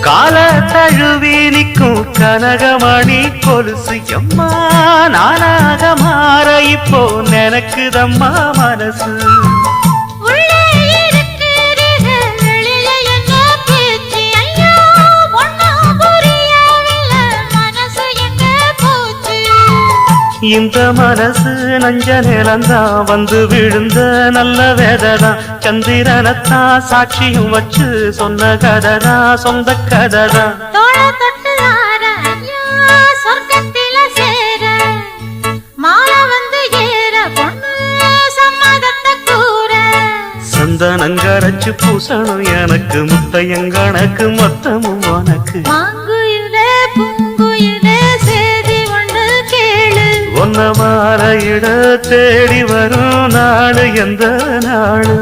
கால தழுவி நிற்கும் கனகமணி கொலுசு எம்மா நானாக மாற இப்போ நினைக்குதம்மா மனசு இந்த மனசு நஞ்ச நிலந்தான் வந்து விழுந்த நல்ல வேததான் சந்திரனத்தான் சாட்சியும் வச்சு சொன்ன கததான் சொந்த கததான் சந்தனங்கரைச்சு பூசணும் எனக்கு முத்தையங்கணக்கு மொத்தமும் உனக்கு ஒன்ன மாற இட தேடி வரும் நாடு எந்த நாடு